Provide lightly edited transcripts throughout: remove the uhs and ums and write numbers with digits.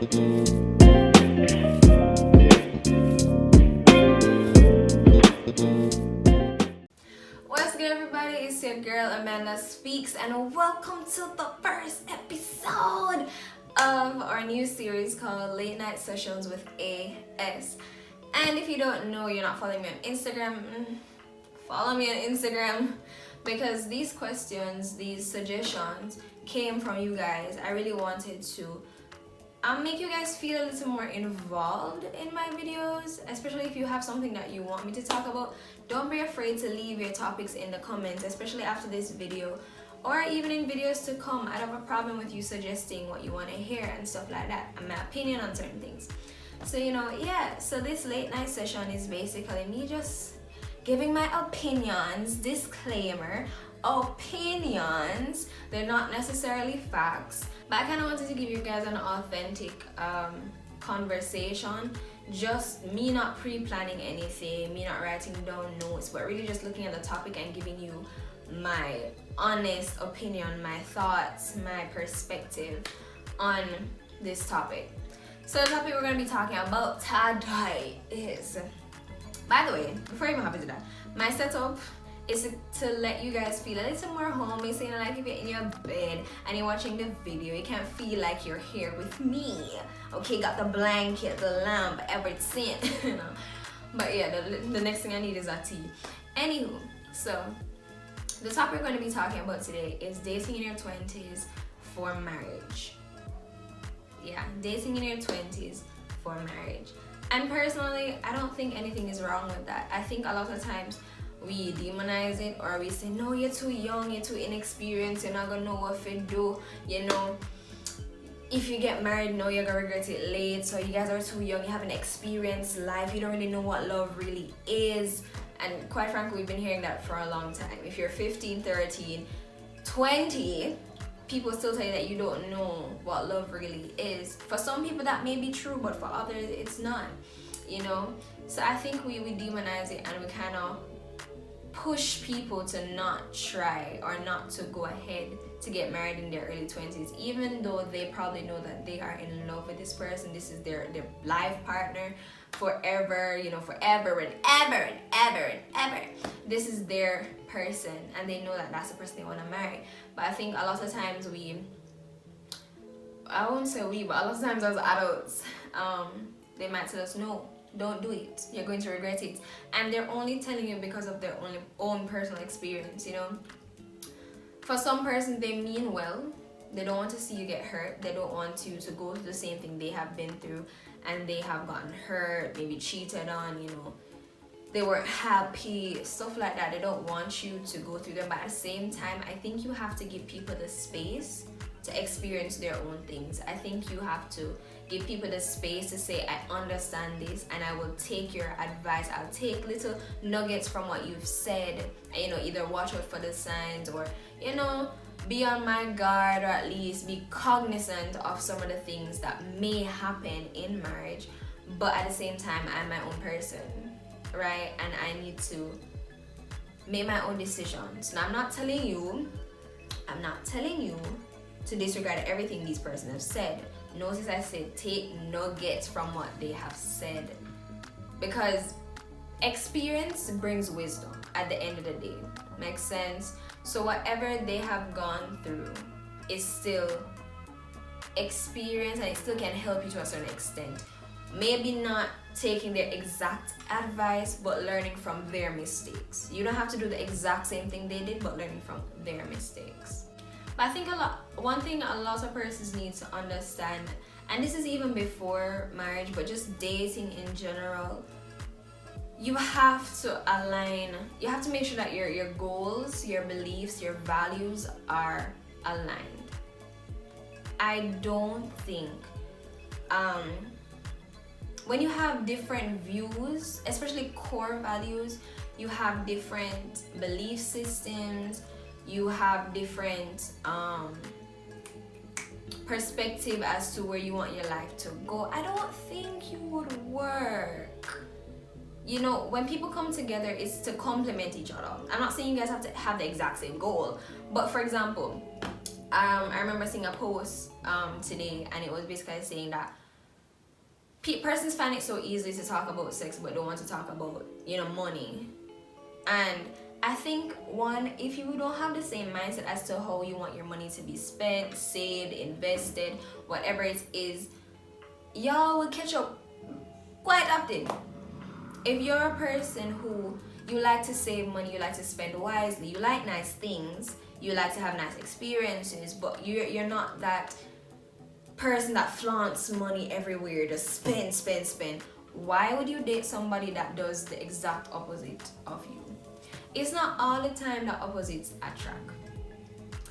What's good, everybody? It's your girl Amanda Speaks, and welcome to the first episode of our new series called Late Night Sessions with AS. And if you don't know, you're not following me on Instagram, follow me on Instagram, because these questions, these suggestions came from you guys. I really wanted to make you guys feel a little more involved in my videos, especially if you have something that you want me to talk about. Don't be afraid to leave your topics in the comments, especially after this video, or even in videos to come. I don't have a problem with you suggesting what you want to hear and stuff like that, and my opinion on certain things. So so this late night session is basically me just giving my opinions. Disclaimer: opinions, they're not necessarily facts, but I kind of wanted to give you guys an authentic conversation. Just me not pre-planning anything, me not writing down notes, but really just looking at the topic and giving you my honest opinion, my thoughts, my perspective on this topic. So the topic we're going to be talking about today is, by the way, before I even hop into that, my setup is to let you guys feel a little more homey. So like if you're in your bed and you're watching the video, you can't feel like you're here with me. Okay, got the blanket, the lamp, everything. But yeah, the next thing I need is a tea. Anywho, so the topic we're going to be talking about today is dating in your 20s for marriage. Yeah, dating in your 20s for marriage. And personally, I don't think anything is wrong with that. I think a lot of times we demonize it, or we say, no, you're too young, you're too inexperienced, you're not gonna know what to do, if you get married, no, you're gonna regret it late, so you guys are too young, you haven't experienced life, you don't really know what love really is. And quite frankly, we've been hearing that for a long time. If you're 15, 13, 20, people still tell you that you don't know what love really is. For some people that may be true, but for others it's not, So I think we demonize it, and we kind of push people to not try or not to go ahead to get married in their early 20s, even though they probably know that they are in love with this person. This is their life partner forever, forever and ever and ever and ever. This is their person, and they know that that's the person they want to marry. But I think a lot of times I won't say we, but a lot of times as adults, they might tell us, no, don't do it, you're going to regret it. And they're only telling you because of their own personal experience. For some persons, they mean well. They don't want to see you get hurt. They don't want you to go through the same thing they have been through, and they have gotten hurt, maybe cheated on, they weren't happy, stuff like that. They don't want you to go through them. But at the same time, I think you have to give people the space to experience their own things. I think you have to give people the space to say, I understand this, and I will take your advice. I'll take little nuggets from what you've said, either watch out for the signs, or be on my guard, or at least be cognizant of some of the things that may happen in marriage. But at the same time, I'm my own person, right? And I need to make my own decisions. Now, I'm not telling you to disregard everything these persons have said. Notice I said take nuggets from what they have said, because experience brings wisdom at the end of the day. Makes sense? So whatever they have gone through is still experience, and it still can help you to a certain extent. Maybe not taking their exact advice, but learning from their mistakes. You don't have to do the exact same thing they did, but learning from their mistakes. But I think one thing a lot of persons need to understand, and this is even before marriage, but just dating in general, you have to align, you have to make sure that your goals, your beliefs, your values are aligned. I don't think, when you have different views, especially core values, you have different belief systems, you have different perspective as to where you want your life to go. I don't think you would work. When people come together, it's to complement each other. I'm not saying you guys have to have the exact same goal, but for example, I remember seeing a post today, and it was basically saying that persons find it so easy to talk about sex but don't want to talk about, money. And I think, one, if you don't have the same mindset as to how you want your money to be spent, saved, invested, whatever it is, y'all will catch up quite often. If you're a person who you like to save money, you like to spend wisely, you like nice things, you like to have nice experiences, but you're not that person that flaunts money everywhere, just spend. Why would you date somebody that does the exact opposite of you? It's not all the time that opposites attract.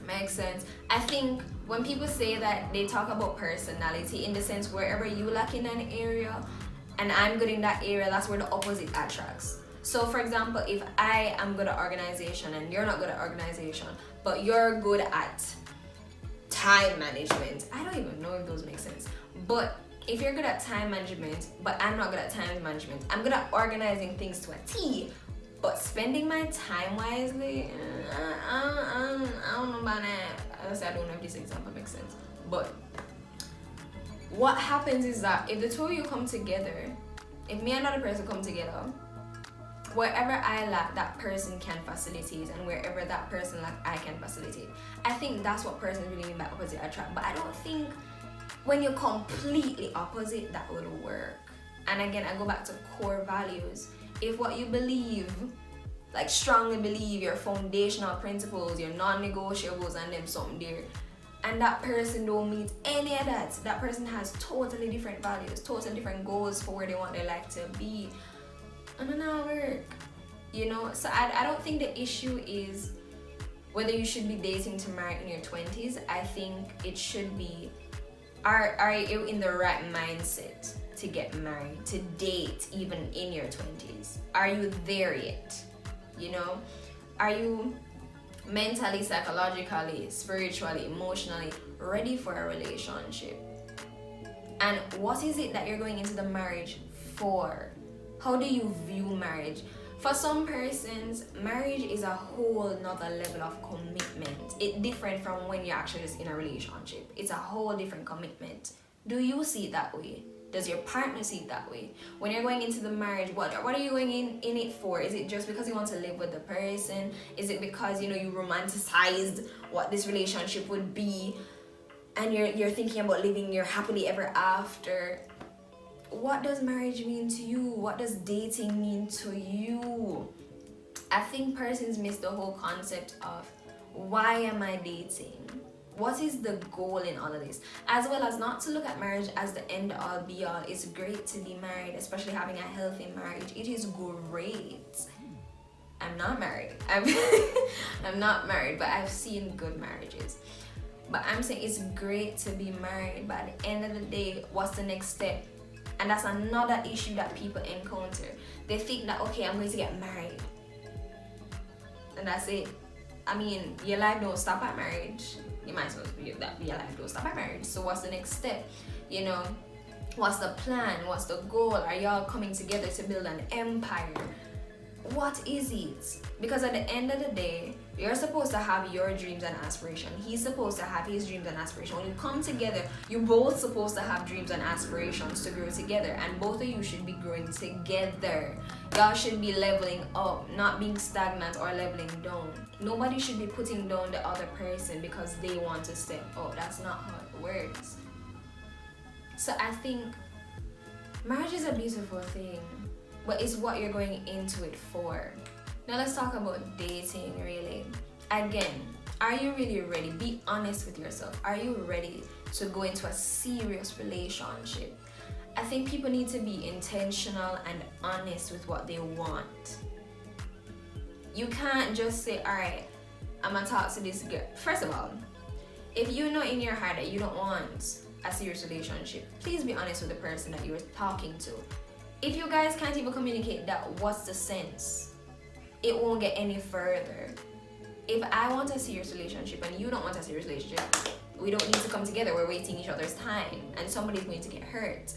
Makes sense? I think when people say that, they talk about personality in the sense wherever you lack in an area and I'm good in that area, that's where the opposite attracts. So for example, if I am good at organization and you're not good at organization, but you're good at time management, I don't even know if those make sense, but if you're good at time management but I'm not good at time management, I'm good at organizing things to a T, but spending my time wisely, I don't know about that. I don't know if this example makes sense, but what happens is that if the two of you come together, if me and another person come together, wherever I lack, that person can facilitate, and wherever that person lack, I can facilitate. I think that's what persons really mean by opposite attract. But I don't think when you're completely opposite, that will work. And again, I go back to core values. If what you believe, like strongly believe, your foundational principles, your non-negotiables, and them something there, and that person don't meet any of that person has totally different values, totally different goals for where they want their life to be, and then that'll work, So I don't think the issue is whether you should be dating to marry in your 20s. I think it should be, are you in the right mindset to get married, to date even in your 20s? Are you there yet? Are you mentally, psychologically, spiritually, emotionally ready for a relationship? And what is it that you're going into the marriage for? How do you view marriage? For some persons, marriage is a whole nother level of commitment. It's different from when you're actually just in a relationship. It's a whole different commitment. Do you see it that way? Does your partner see it that way? When you're going into the marriage, what are you going in it for? Is it just because you want to live with the person? Is it because you romanticized what this relationship would be and you're thinking about living your happily ever after? What does marriage mean to you? What does dating mean to you? I think persons miss the whole concept of, why am I dating? What is the goal in all of this? As well as not to look at marriage as the end all be all. It's great to be married, especially having a healthy marriage. It is great. I'm not married. I'm not married, but I've seen good marriages. But I'm saying it's great to be married, but at the end of the day, what's the next step? And that's another issue that people encounter. They think that, okay, I'm going to get married, and that's it. I mean, your life don't stop at marriage. You might as well be that your life don't stop at marriage. So what's the next step? What's the plan? What's the goal? Are y'all coming together to build an empire? What is it? Because at the end of the day, you're supposed to have your dreams and aspirations. He's supposed to have his dreams and aspirations. When you come together, you're both supposed to have dreams and aspirations to grow together, and both of you should be growing together. Y'all should be leveling up, not being stagnant or leveling down. Nobody should be putting down the other person because they want to step up. That's not how it works. So I think marriage is a beautiful thing, but it's what you're going into it for. Now let's talk about dating, really. Again, are you really ready? Be honest with yourself. Are you ready to go into a serious relationship? I think people need to be intentional and honest with what they want. You can't just say, all right, I'm gonna talk to this girl. First of all, if you know in your heart that you don't want a serious relationship, please be honest with the person that you're talking to. If you guys can't even communicate that, what's the sense? It won't get any further. If I want a serious relationship and you don't want a serious relationship, we don't need to come together. We're wasting each other's time and somebody's going to get hurt.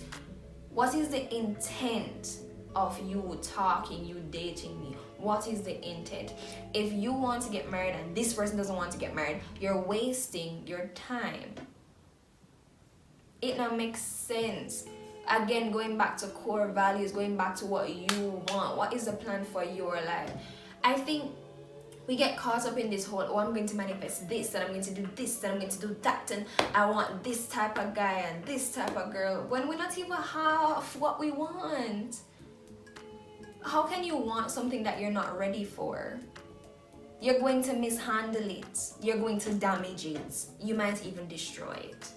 What is the intent of you talking, you dating me? What is the intent? If you want to get married and this person doesn't want to get married, you're wasting your time. It now makes sense. Again, going back to core values, going back to what you want. What is the plan for your life? I think we get caught up in this whole, oh, I'm going to manifest this, and I'm going to do this, and I'm going to do that, and I want this type of guy and this type of girl, when we're not even half what we want. How can you want something that you're not ready for? You're going to mishandle it. You're going to damage it. You might even destroy it.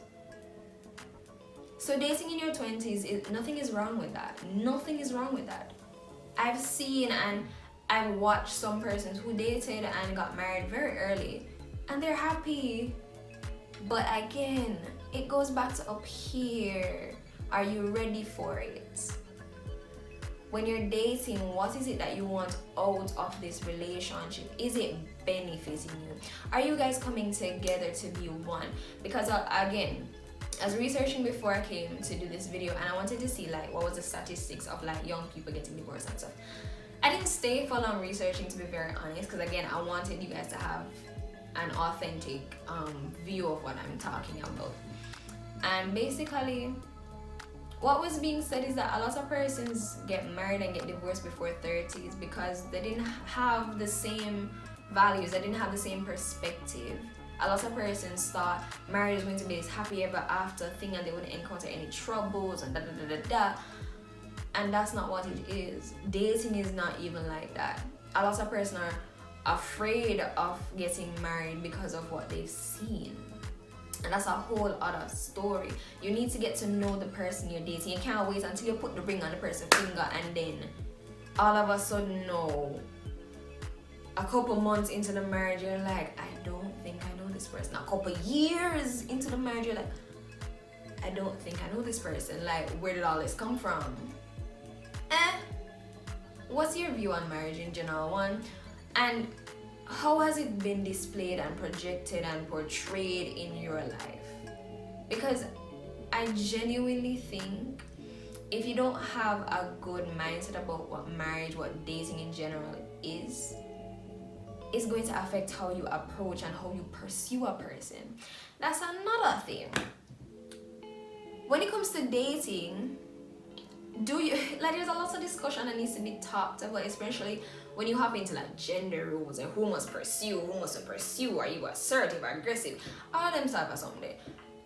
So dating in your 20s, nothing is wrong with that. Nothing is wrong with that. I've seen and I've watched some persons who dated and got married very early, and they're happy. But again, it goes back to up here. Are you ready for it? When you're dating, what is it that you want out of this relationship? Is it benefiting you? Are you guys coming together to be one? Because again, I was researching before I came to do this video, and I wanted to see like what was the statistics of like young people getting divorced and stuff. I didn't stay for long researching, to be very honest, because again, I wanted you guys to have an authentic view of what I'm talking about. And basically, what was being said is that a lot of persons get married and get divorced before 30s because they didn't have the same values, they didn't have the same perspective. A lot of persons thought marriage is going to be this happy ever after thing, and they wouldn't encounter any troubles and da da da da da. And that's not what it is. Dating is not even like that. A lot of persons are afraid of getting married because of what they've seen. And that's a whole other story. You need to get to know the person you're dating. You can't wait until you put the ring on the person's finger and then all of a sudden, no. A couple months into the marriage, you're like, I don't think I know this person. A couple years into the marriage, you're like, I don't think I know this person. Like, where did all this come from? What's your view on marriage in general, one? And how has it been displayed and projected and portrayed in your life? Because I genuinely think if you don't have a good mindset about what marriage, what dating in general is, it's going to affect how you approach and how you pursue a person. That's another thing. When it comes to dating, there's a lot of discussion that needs to be talked about, especially when you hop into like gender roles and who must pursue, who mustn't pursue, are you assertive or aggressive, all them type of something.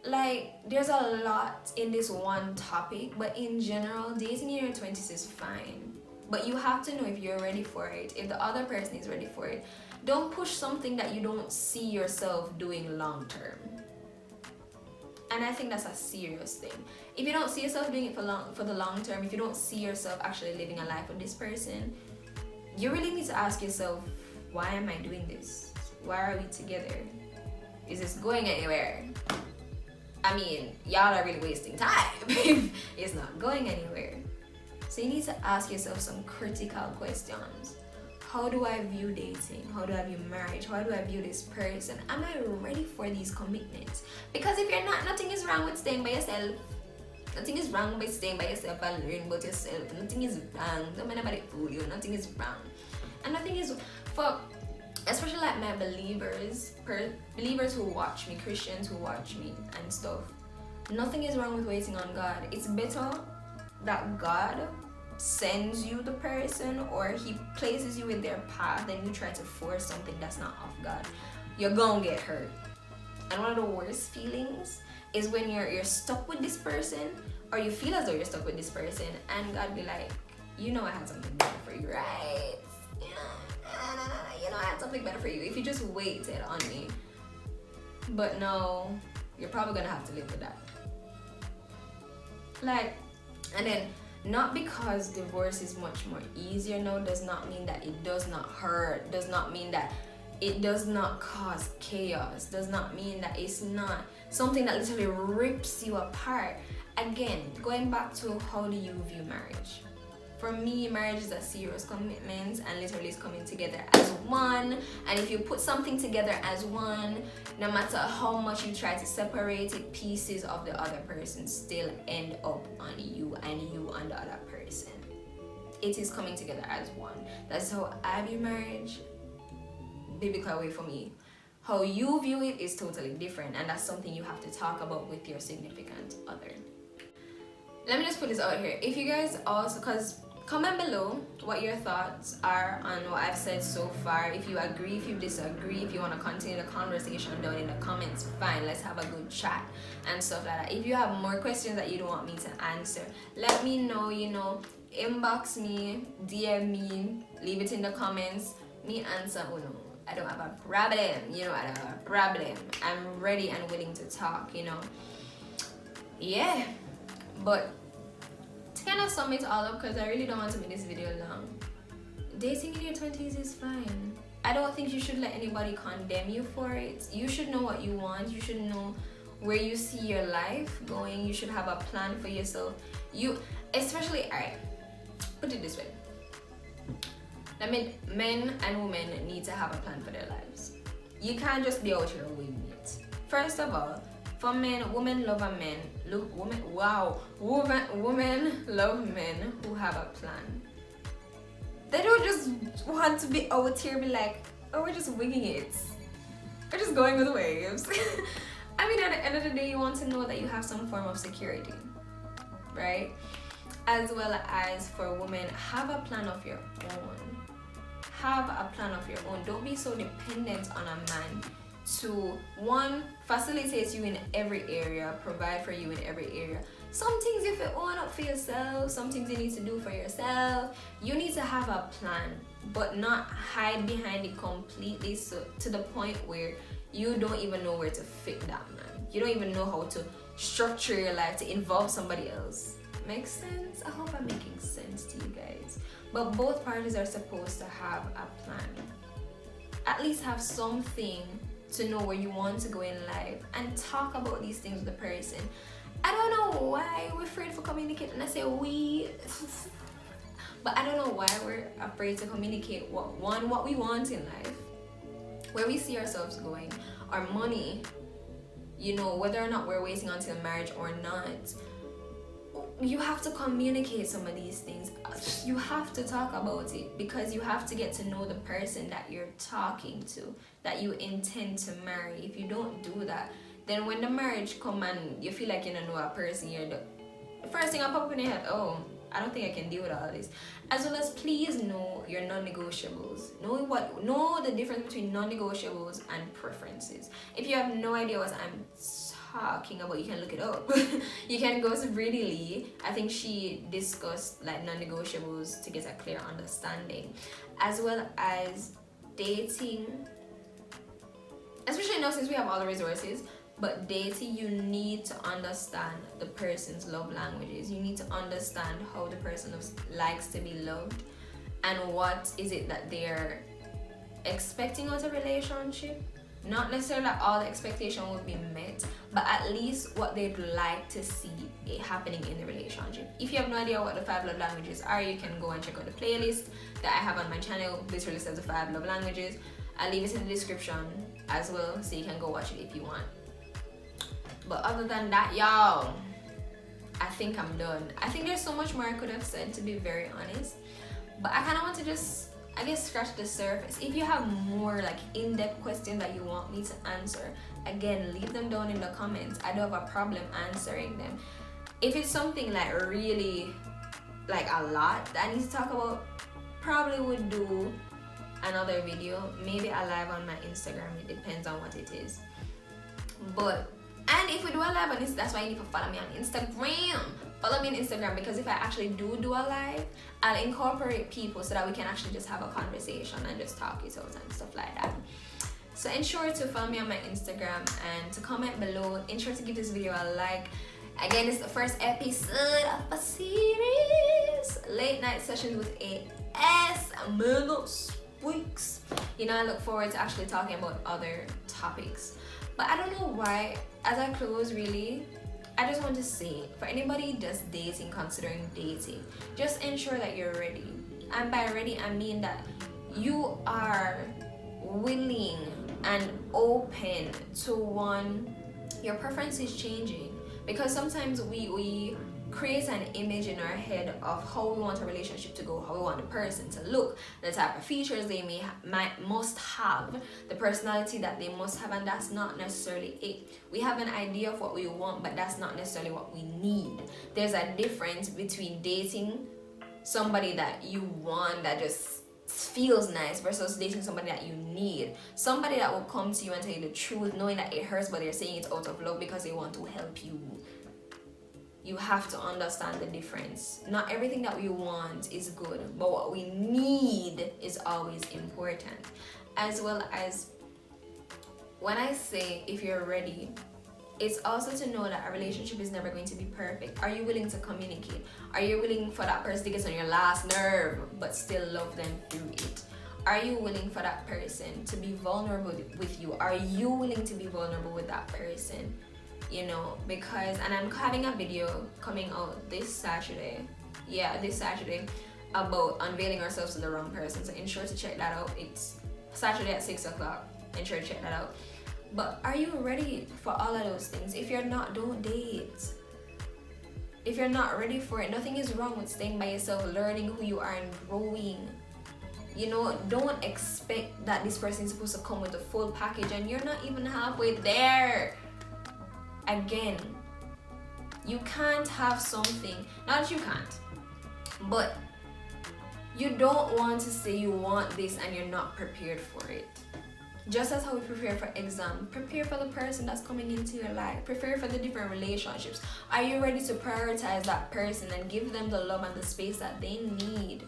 Like, there's a lot in this one topic, but in general, dating in your 20s is fine. But you have to know if you're ready for it, if the other person is ready for it. Don't push something that you don't see yourself doing long term. And I think that's a serious thing. If you don't see yourself doing it for the long term, if you don't see yourself actually living a life with this person, you really need to ask yourself, why am I doing this? Why are we together? Is this going anywhere? I mean, y'all are really wasting time if it's not going anywhere. So you need to ask yourself some critical questions. How do I view dating? How do I view marriage? How do I view this person? Am I ready for these commitments? Because if you're not, nothing is wrong with staying by yourself. Nothing is wrong by staying by yourself and learning about yourself. Nothing is wrong. Don't let anybody fool you. Nothing is wrong. And nothing is, for especially like my believers who watch me, Christians who watch me and stuff, nothing is wrong with waiting on God. It's better that God sends you the person or he places you in their path than you try to force something that's not of God. You're gonna get hurt. And one of the worst feelings is when you're stuck with this person, or you feel as though you're stuck with this person and God be like, you know I had something better for you, right? You know I had something better for you if you just waited on me. But no, you're probably gonna have to live with that. Like, and then not because divorce is much more easier now does not mean that it does not hurt, does not mean that it does not cause chaos, does not mean that it's not something that literally rips you apart. Again, going back to how do you view marriage? For me, marriage is a serious commitment and literally is coming together as one. And if you put something together as one, no matter how much you try to separate it, pieces of the other person still end up on you and you on the other person. It is coming together as one. That's how I view marriage, biblical way for me. How you view it is totally different, and that's something you have to talk about with your significant other. let me just put this out here. If you guys also, because comment below what your thoughts are on what I've said so far. If you agree, if you disagree, if you want to continue the conversation down in the comments, fine, let's have a good chat and stuff like that. If you have more questions that you don't want me to answer, let me know, you know, inbox me, DM me, leave it in the comments, me answer. Oh no, I don't have a problem, you know, I don't have a problem. I'm ready and willing to talk, you know. Yeah, but to kind of sum it all up, because I really don't want to make this video long, dating in your 20s is fine. I don't think you should let anybody condemn you for it. You should know what you want. You should know where you see your life going. You should have a plan for yourself. Especially, alright, put it this way. I mean, men and women need to have a plan for their lives. You can't just be out here winging it. First of all, for men, women love a man. Look, women love men who have a plan. They don't just want to be out here, be like, oh, we're just winging it. We're just going with the waves. I mean, at the end of the day, you want to know that you have some form of security, right? As well as for women, have a plan of your own. Have a plan of your own. Don't be so dependent on a man to, one, facilitate you in every area, provide for you in every area. Some things you feel own up for yourself, some things you need to do for yourself. You need to have a plan, but not hide behind it completely, so to the point where you don't even know where to fit that man. You don't even know how to structure your life to involve somebody else. Makes sense? I hope I'm making sense to you guys. But both parties are supposed to have a plan. At least have something to know where you want to go in life and talk about these things with the person. I don't know why we're afraid to communicate, and I say we, but I don't know why we're afraid to communicate what we want in life, where we see ourselves going, our money, you know, whether or not we're waiting until marriage or not. You have to communicate some of these things. You have to talk about it, because you have to get to know the person that you're talking to, that you intend to marry. If you don't do that, then when the marriage come and you feel like you don't know a person, the first thing that pop up in your head, oh, I don't think I can deal with all this. As well as, please know your non-negotiables. Know the difference between non-negotiables and preferences. If you have no idea what I'm talking about, you can look it up. You can go to Brady Lee. I think she discussed like non-negotiables to get a clear understanding, as well as dating, especially now since we have all the resources. But dating, you need to understand the person's love languages. You need to understand how the person likes to be loved, and what is it that they're expecting out of a relationship. Not necessarily that all the expectation will be met, but at least what they'd like to see happening in the relationship. If you have no idea what the 5 love languages are, you can go and check out the playlist that I have on my channel. Literally says the 5 love languages. I'll leave it in the description as well, so you can go watch it if you want. But other than that, y'all, I think I'm done. I think there's so much more I could have said, to be very honest, but I kind of want to just, I guess, scratch the surface. If you have more like in-depth questions that you want me to answer, again, leave them down in the comments. I don't have a problem answering them. If it's something like really like a lot that I need to talk about, probably would do another video, maybe a live on my Instagram. It depends on what it is. And if we do a live on Instagram, that's why you need to follow me on Instagram. Follow me on Instagram, because if I actually do a live, I'll incorporate people so that we can actually just have a conversation and just talk it out and stuff like that. So ensure to follow me on my Instagram and to comment below. Ensure to give this video a like. Again, it's the first episode of a series, Late Night Sessions with AS Weeks. You know, I look forward to actually talking about other topics. But I don't know why, as I close, really, I just want to say, for anybody just dating, considering dating, just ensure that you're ready. And by ready, I mean that you are willing and open to, one, your preference is changing. because sometimes we create an image in our head of how we want a relationship to go, how we want the person to look, the type of features they must have, the personality that they must have, and that's not necessarily it. We have an idea of what we want, but that's not necessarily what we need. There's a difference between dating somebody that you want that just feels nice versus dating somebody that you need, somebody that will come to you and tell you the truth, knowing that it hurts, but they're saying it out of love because they want to help you. You have to understand the difference. Not everything that we want is good, but what we need is always important. As well as, when I say if you're ready, it's also to know that a relationship is never going to be perfect. Are you willing to communicate? Are you willing for that person to get on your last nerve but still love them through it? Are you willing for that person to be vulnerable with you? Are you willing to be vulnerable with that person? You know, because, and I'm having a video coming out this Saturday, about unveiling ourselves to the wrong person, so ensure to check that out. It's Saturday at 6 o'clock. Ensure to check that out. But are you ready for all of those things? If you're not, don't date. If you're not ready for it, nothing is wrong with staying by yourself, learning who you are and growing. You know, don't expect that this person is supposed to come with a full package and you're not even halfway there. Again, you can't have something, not that you can't, but you don't want to say you want this and you're not prepared for it. Just as how we prepare for exam, prepare for the person that's coming into your life, prepare for the different relationships. Are you ready to prioritize that person and give them the love and the space that they need,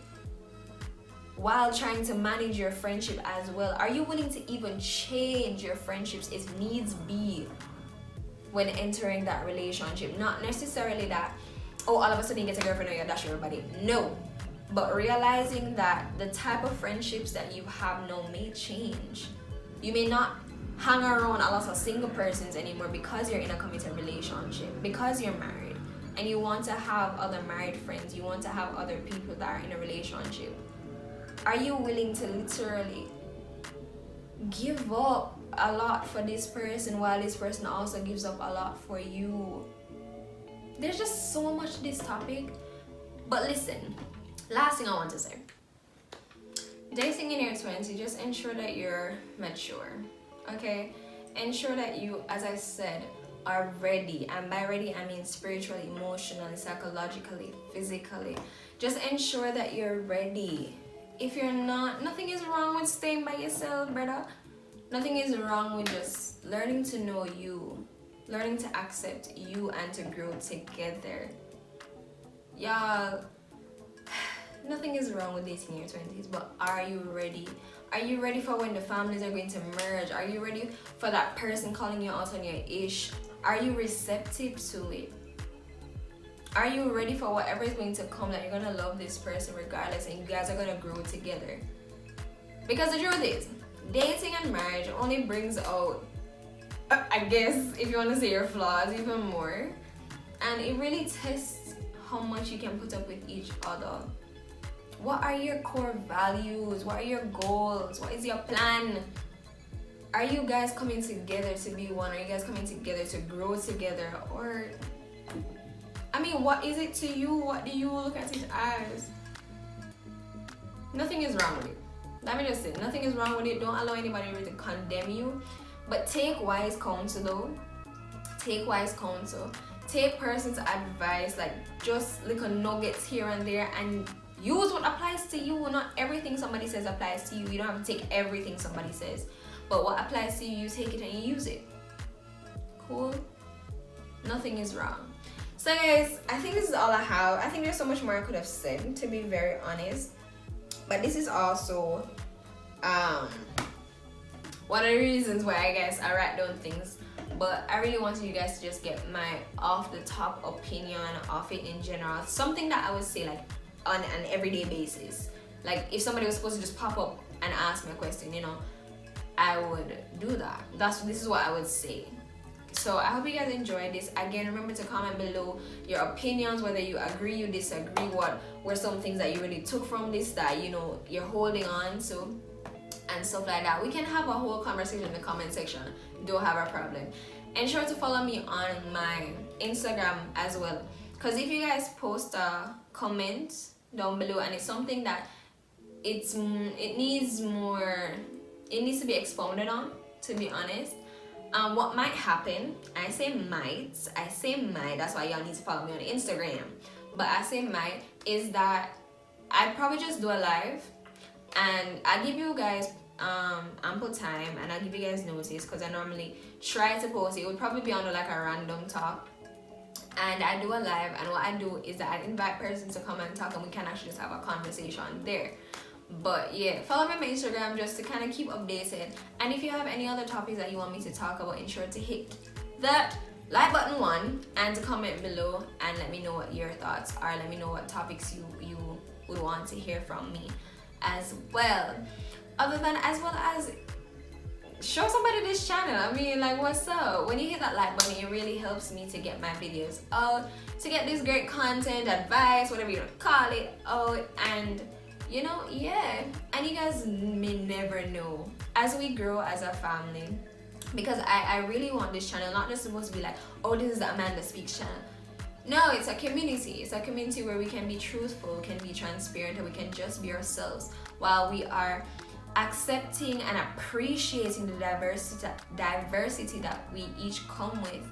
while trying to manage your friendship as well? Are you willing to even change your friendships if needs be when entering that relationship? Not necessarily that, oh, all of a sudden you get a girlfriend or you dash everybody. No. But realizing that the type of friendships that you have now may change. You may not hang around a lot of single persons anymore because you're in a committed relationship, because you're married, and you want to have other married friends, you want to have other people that are in a relationship. Are you willing to literally give up a lot for this person while this person also gives up a lot for you? There's just so much to this topic. But listen, last thing I want to say. Dating in your 20s, just ensure that you're mature, okay? Ensure that you, as I said, are ready. And by ready, I mean spiritually, emotionally, psychologically, physically. Just ensure that you're ready. If you're not, nothing is wrong with staying by yourself, brother. Nothing is wrong with just learning to know you, learning to accept you and to grow together. Y'all, nothing is wrong with dating in your 20s, but are you ready? Are you ready for when the families are going to merge? Are you ready for that person calling you out on your ish? Are you receptive to it? Are you ready for whatever is going to come, that you're going to love this person regardless and you guys are going to grow together? Because the truth is, dating and marriage only brings out, I guess, if you want to say your flaws even more. And it really tests how much you can put up with each other. What are your core values? What are your goals? What is your plan? Are you guys coming together to be one? Are you guys coming together to grow together? Or, I mean, what is it to you? What do you look at it as? Nothing is wrong with it. Let me just say, nothing is wrong with it. Don't allow anybody to condemn you. But take wise counsel though. Take wise counsel. Take person's advice, like just little nuggets here and there, and use what applies to you. Not everything somebody says applies to you. You don't have to take everything somebody says. But what applies to you, you take it and you use it. Cool? Nothing is wrong. So guys, I think this is all I have. I think there's so much more I could have said, to be very honest. But this is also one of the reasons why I guess I write down things. But I really wanted you guys to just get my off the top opinion of it in general. Something that I would say like on an everyday basis. Like if somebody was supposed to just pop up and ask me a question, you know, I would do that. This is what I would say. So I hope you guys enjoyed this. Again, remember to comment below your opinions, whether you agree, you disagree, what were some things that you really took from this that, you know, you're holding on to and stuff like that. We can have a whole conversation in the comment section. Don't have a problem. Ensure to follow me on my Instagram as well, because if you guys post a comment down below and it's something that it needs to be expounded on, to be honest, what might happen, I say might, that's why y'all need to follow me on Instagram, but I say might, is that I'd probably just do a live and I give you guys ample time, and I give you guys notice, because I normally try to post it would probably be under like a random talk, and I do a live, and what I do is that I invite persons to come and talk, and we can actually just have a conversation there. But yeah, follow me on my Instagram just to kind of keep updated, and if you have any other topics that you want me to talk about, ensure to hit that like button one and to comment below and let me know what your thoughts are. Let me know what topics you would want to hear from me as well. Other than, as well as show somebody this channel. I mean, like, what's up? When you hit that like button, it really helps me to get my videos out, to get this great content, advice, whatever you want to call it, out, and you know, yeah. And you guys may never know as we grow as a family, because I really want this channel not just supposed to be like, oh, this is the Amanda Speaks channel. No, it's a community. It's a community where we can be truthful, we can be transparent, and we can just be ourselves while we are accepting and appreciating the diversity that we each come with,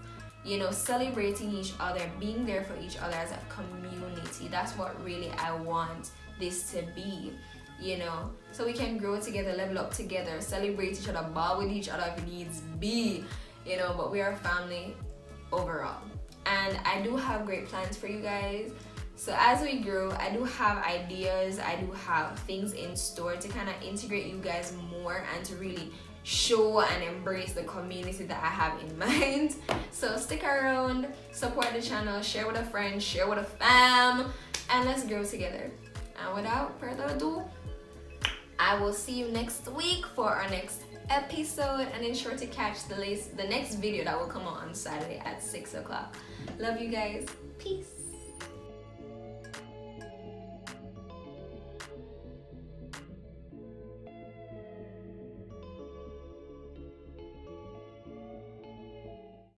you know, celebrating each other, being there for each other as a community. That's what really I want this to be, you know, so we can grow together, level up together, celebrate each other, ball with each other if needs be, you know, but we are family overall. And I do have great plans for you guys. So as we grow, I do have ideas, I do have things in store to kind of integrate you guys more and to really show and embrace the community that I have in mind. So stick around, support the channel, share with a friend, share with a fam, and let's grow together. And without further ado, I will see you next week for our next episode, and ensure to catch the next video that will come on Saturday at 6 o'clock. Love you guys. Peace.